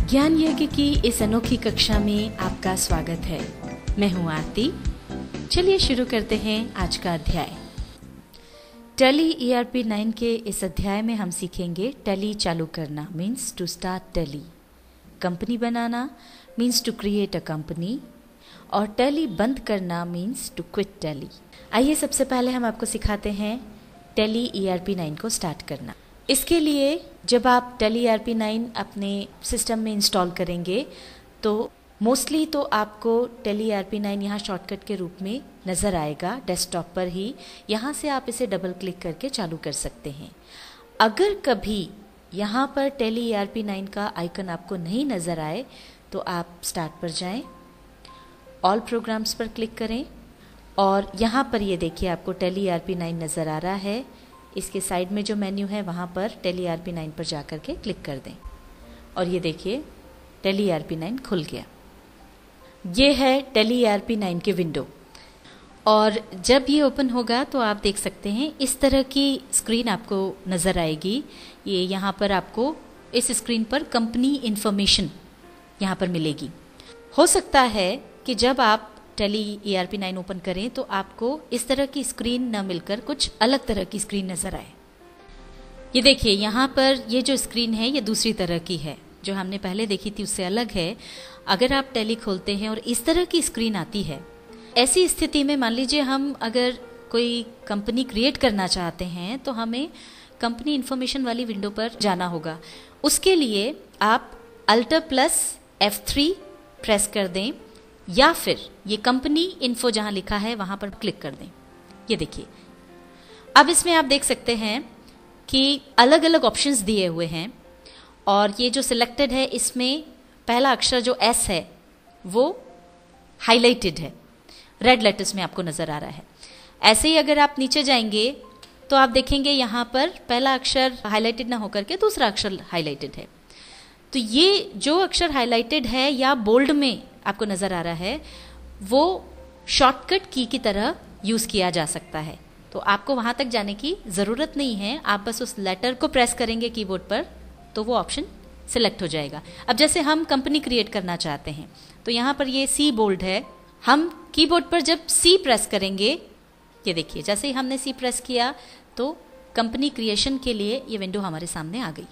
ज्ञान यज्ञ की इस अनोखी कक्षा में आपका स्वागत है। मैं हूं आरती। चलिए शुरू करते हैं आज का अध्याय। टैली ERP 9 के इस अध्याय में हम सीखेंगे टैली चालू करना means to start Tally, company बनाना means to create a company, और टैली बंद करना मीन्स टू क्विट टैली। आइए सबसे पहले हम आपको सिखाते हैं टैली ERP 9 को स्टार्ट करना। इसके लिए जब आप टैली ERP 9 अपने सिस्टम में इंस्टॉल करेंगे तो मोस्टली तो आपको टैली ERP 9 यहाँ शॉर्टकट के रूप में नज़र आएगा डेस्कटॉप पर ही। यहाँ से आप इसे डबल क्लिक करके चालू कर सकते हैं। अगर कभी यहाँ पर टैली ERP 9 का आइकन आपको नहीं नज़र आए तो आप स्टार्ट पर जाएं, ऑल प्रोग्राम्स पर क्लिक करें और यहाँ पर ये देखिए आपको टैली ERP 9 नज़र आ रहा है। इसके साइड में जो मेन्यू है वहाँ पर टैली ERP 9 पर जा कर के क्लिक कर दें और ये देखिए टैली ERP 9 खुल गया। ये है टैली ERP 9 की विंडो और जब ये ओपन होगा तो आप देख सकते हैं इस तरह की स्क्रीन आपको नज़र आएगी। ये यहाँ पर आपको इस स्क्रीन पर कंपनी इन्फॉर्मेशन यहाँ पर मिलेगी। हो सकता है कि जब आप टैली ERP 9 ओपन करें तो आपको इस तरह की स्क्रीन न मिलकर कुछ अलग तरह की स्क्रीन नज़र आए। ये देखिए यहाँ पर ये जो स्क्रीन है ये दूसरी तरह की है, जो हमने पहले देखी थी उससे अलग है। अगर आप टैली खोलते हैं और इस तरह की स्क्रीन आती है, ऐसी स्थिति में मान लीजिए हम अगर कोई कंपनी क्रिएट करना चाहते हैं तो हमें कंपनी इन्फॉर्मेशन वाली विंडो पर जाना होगा। उसके लिए आप Alt+F3 प्रेस कर दें या फिर ये कंपनी इन्फो जहां लिखा है वहां पर क्लिक कर दें। ये देखिए अब इसमें आप देख सकते हैं कि अलग अलग ऑप्शंस दिए हुए हैं और ये जो सिलेक्टेड है इसमें पहला अक्षर जो S है वो हाईलाइटेड है, रेड लेटर्स में आपको नजर आ रहा है। ऐसे ही अगर आप नीचे जाएंगे तो आप देखेंगे यहाँ पर पहला अक्षर हाईलाइटेड ना होकर के दूसरा अक्षर हाईलाइटेड है। तो ये जो अक्षर हाईलाइटेड है या बोल्ड में आपको नजर आ रहा है वो शॉर्टकट की तरह यूज किया जा सकता है। तो आपको वहां तक जाने की जरूरत नहीं है, आप बस उस लेटर को प्रेस करेंगे कीबोर्ड पर तो वो ऑप्शन सिलेक्ट हो जाएगा। अब जैसे हम कंपनी क्रिएट करना चाहते हैं तो यहाँ पर ये C बोल्ड है, हम कीबोर्ड पर जब C प्रेस करेंगे, ये देखिए जैसे ही हमने C प्रेस किया तो कंपनी क्रिएशन के लिए ये विंडो हमारे सामने आ गई।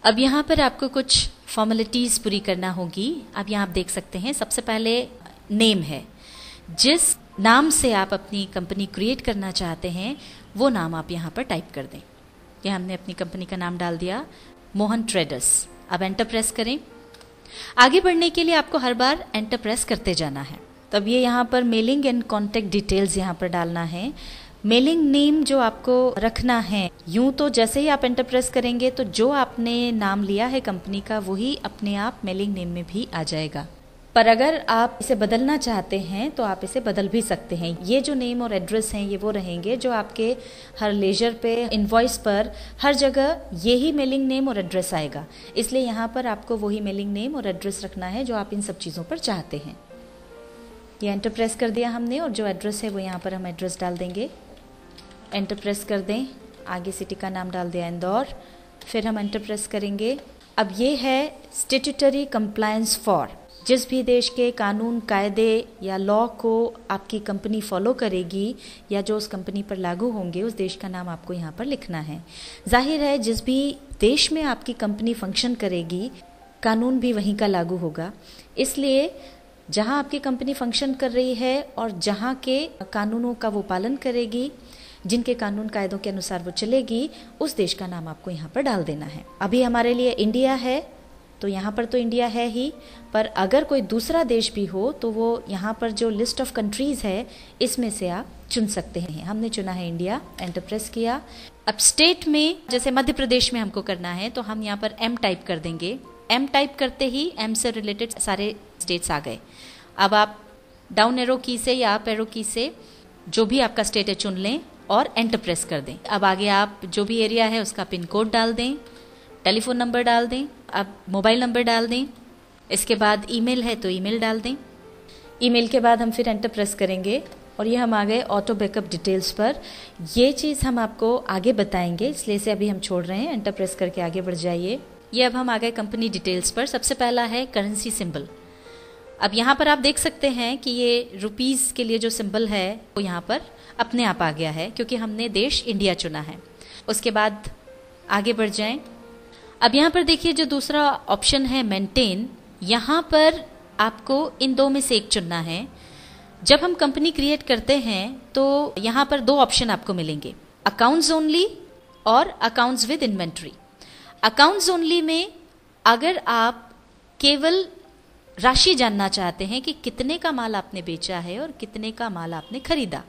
अब यहाँ पर आपको कुछ फॉर्मेलिटीज़ पूरी करना होगी। अब यहाँ आप देख सकते हैं सबसे पहले नेम है, जिस नाम से आप अपनी कंपनी क्रिएट करना चाहते हैं वो नाम आप यहाँ पर टाइप कर दें। ये हमने अपनी कंपनी का नाम डाल दिया, मोहन ट्रेडर्स। अब एंटर प्रेस करें। आगे बढ़ने के लिए आपको हर बार एंटर प्रेस करते जाना है। तब ये यहाँ पर मेलिंग एंड कॉन्टैक्ट डिटेल्स यहाँ पर डालना है। मेलिंग नेम जो आपको रखना है, यूं तो जैसे ही आप एंटर प्रेस करेंगे तो जो आपने नाम लिया है कंपनी का वही अपने आप मेलिंग नेम में भी आ जाएगा। पर अगर आप इसे बदलना चाहते हैं तो आप इसे बदल भी सकते हैं। ये जो नेम और एड्रेस हैं ये वो रहेंगे जो आपके हर लेजर पे, इनवॉइस पर, हर जगह यही मेलिंग नेम और एड्रेस आएगा। इसलिए यहाँ पर आपको वही मेलिंग नेम और एड्रेस रखना है जो आप इन सब चीज़ों पर चाहते हैं। ये एंटर प्रेस कर दिया हमने और जो एड्रेस है वो यहाँ पर हम एड्रेस डाल देंगे। एंटर प्रेस कर दें, आगे सिटी का नाम डाल दिया इंदौर, फिर हम एंटर प्रेस करेंगे। अब ये है स्टैट्यूटरी कंप्लायंस फॉर, जिस भी देश के कानून कायदे या लॉ को आपकी कंपनी फॉलो करेगी या जो उस कंपनी पर लागू होंगे उस देश का नाम आपको यहाँ पर लिखना है। जाहिर है जिस भी देश में आपकी कंपनी फंक्शन करेगी कानून भी वहीं का लागू होगा, इसलिए जहाँ आपकी कंपनी फंक्शन कर रही है और जहाँ के कानूनों का वो पालन करेगी, जिनके कानून कायदों के अनुसार वो चलेगी, उस देश का नाम आपको यहाँ पर डाल देना है। अभी हमारे लिए इंडिया है तो यहाँ पर तो इंडिया है ही, पर अगर कोई दूसरा देश भी हो तो वो यहाँ पर जो लिस्ट ऑफ कंट्रीज़ है इसमें से आप चुन सकते हैं। हमने चुना है इंडिया, एंटर प्रेस किया। अब स्टेट में जैसे मध्य प्रदेश में हमको करना है तो हम यहाँ पर M टाइप कर देंगे। M टाइप करते ही M से रिलेटेड सारे स्टेट्स आ गए। अब आप डाउन एरो की से या अप एरो की से जो भी आपका स्टेट है चुन लें और एंटर प्रेस कर दें। अब आगे आप जो भी एरिया है उसका पिन कोड डाल दें, टेलीफोन नंबर डाल दें, अब मोबाइल नंबर डाल दें, इसके बाद ईमेल है तो ईमेल डाल दें। ईमेल के बाद हम फिर एंटर प्रेस करेंगे और ये हम आ गए ऑटो बैकअप डिटेल्स पर। ये चीज़ हम आपको आगे बताएंगे, इसलिए से अभी हम छोड़ रहे हैं। एंटर प्रेस करके आगे बढ़ जाइए। ये अब हम आ गए कंपनी डिटेल्स पर। सबसे पहला है करेंसी सिंबल। अब यहाँ पर आप देख सकते हैं कि ये रुपीस के लिए जो सिंबल है वो यहाँ पर अपने आप आ गया है, क्योंकि हमने देश इंडिया चुना है। उसके बाद आगे बढ़ जाएं। अब यहाँ पर देखिए जो दूसरा ऑप्शन है मेंटेन, यहाँ पर आपको इन दो में से एक चुनना है। जब हम कंपनी क्रिएट करते हैं तो यहाँ पर दो ऑप्शन आपको मिलेंगे, अकाउंट्स ओनली और accounts with inventory. Accounts only में अगर आप केवल राशि जानना चाहते हैं कि कितने का माल आपने बेचा है और कितने का माल आपने खरीदा,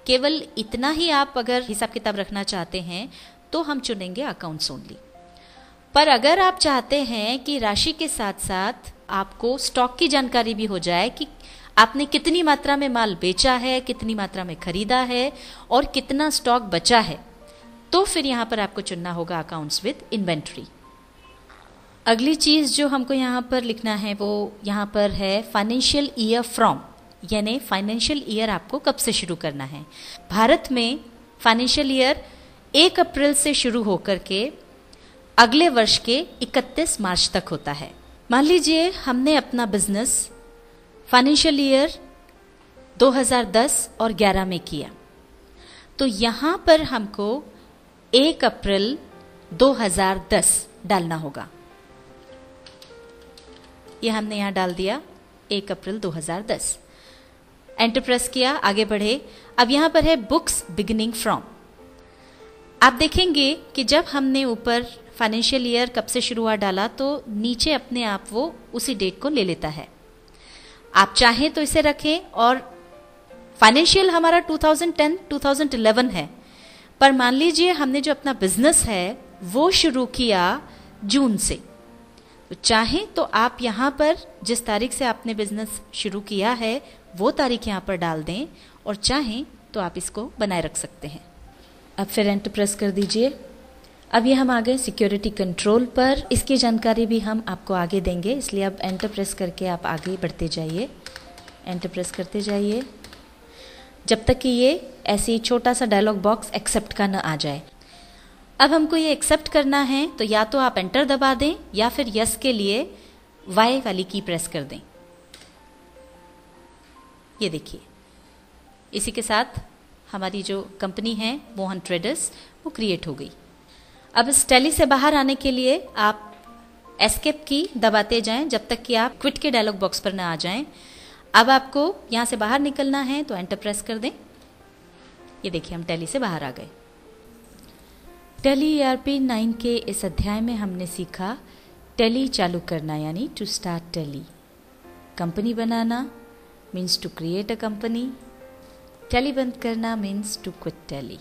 केवल इतना ही आप अगर हिसाब किताब रखना चाहते हैं तो हम चुनेंगे अकाउंट्स ओनली। पर अगर आप चाहते हैं कि राशि के साथ साथ आपको स्टॉक की जानकारी भी हो जाए कि आपने कितनी मात्रा में माल बेचा है, कितनी मात्रा में खरीदा है और कितना स्टॉक बचा है, तो फिर यहाँ पर आपको चुनना होगा अकाउंट्स विद इन्वेंट्री। अगली चीज़ जो हमको यहाँ पर लिखना है वो यहाँ पर है फाइनेंशियल ईयर फ्रॉम, यानी फाइनेंशियल ईयर आपको कब से शुरू करना है। भारत में फाइनेंशियल ईयर 1 अप्रैल से शुरू होकर के अगले वर्ष के 31 मार्च तक होता है। मान लीजिए हमने अपना बिजनेस फाइनेंशियल ईयर 2010 और 11 में किया, तो यहाँ पर हमको 1 अप्रैल 2010 डालना होगा। ये हमने यहाँ डाल दिया 1 अप्रैल 2010। एंटर प्रेस किया, आगे बढ़े। अब यहाँ पर है बुक्स बिगिनिंग फ्रॉम। आप देखेंगे कि जब हमने ऊपर फाइनेंशियल ईयर कब से शुरू हुआ डाला तो नीचे अपने आप वो उसी डेट को ले लेता है। आप चाहें तो इसे रखें, और फाइनेंशियल हमारा 2010-2011 है, पर मान लीजिए हमने जो अपना बिजनेस है वो शुरू किया जून से, तो चाहें तो आप यहाँ पर जिस तारीख से आपने बिजनेस शुरू किया है वो तारीख यहाँ पर डाल दें, और चाहें तो आप इसको बनाए रख सकते हैं। अब फिर एंटर प्रेस कर दीजिए। अब ये हम आ गए सिक्योरिटी कंट्रोल पर। इसकी जानकारी भी हम आपको आगे देंगे, इसलिए अब एंटर प्रेस करके आप आगे बढ़ते जाइए। एंटर प्रेस करते जाइए जब तक कि ये ऐसी छोटा सा डायलॉग बॉक्स एक्सेप्ट का न आ जाए। अब हमको ये एक्सेप्ट करना है तो या तो आप एंटर दबा दें या फिर यस के लिए वाई वाली की प्रेस कर दें। ये देखिए, इसी के साथ हमारी जो कंपनी है मोहन ट्रेडर्स वो क्रिएट हो गई। अब इस टैली से बाहर आने के लिए आप एस्केप की दबाते जाएं जब तक कि आप क्विट के डायलॉग बॉक्स पर ना आ जाएं। अब आपको यहां से बाहर निकलना है तो एंटर प्रेस कर दें। ये देखिए, हम टैली से बाहर आ गए। टैली ERP 9 के इस अध्याय में हमने सीखा टैली चालू करना, यानी टू स्टार्ट टैली। कंपनी बनाना means to create a company. Tally बंद करना मीन्स टू क्विट टैली।